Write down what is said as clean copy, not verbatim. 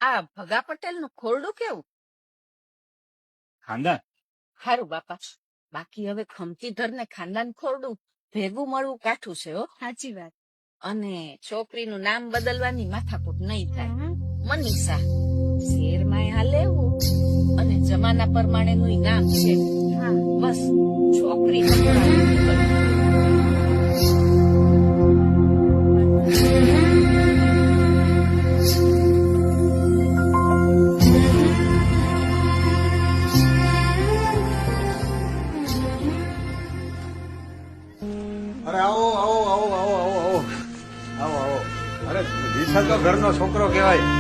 આ ભગા પટેલ નું ખોરડું કેવું? ખાનદાન હારું બાપા, બાકી હવે ખમતીધર ને ખાનદાન ખોરડું ભેગું મળવું કાઠું છે હો. સાચી વાત. અને છોકરીનું નામ બદલવાની માથાકૂટ નહીં થાય. મનીષા શેરમાં હાલે એવું અને જમાના પ્રમાણેનું નામ છે. હા, બસ છોકરી પકડાવી. અરે આવો આવો આવો આવો આવો આવો આવો અરે વિશાલ તો ઘરનો છોકરો કહેવાય.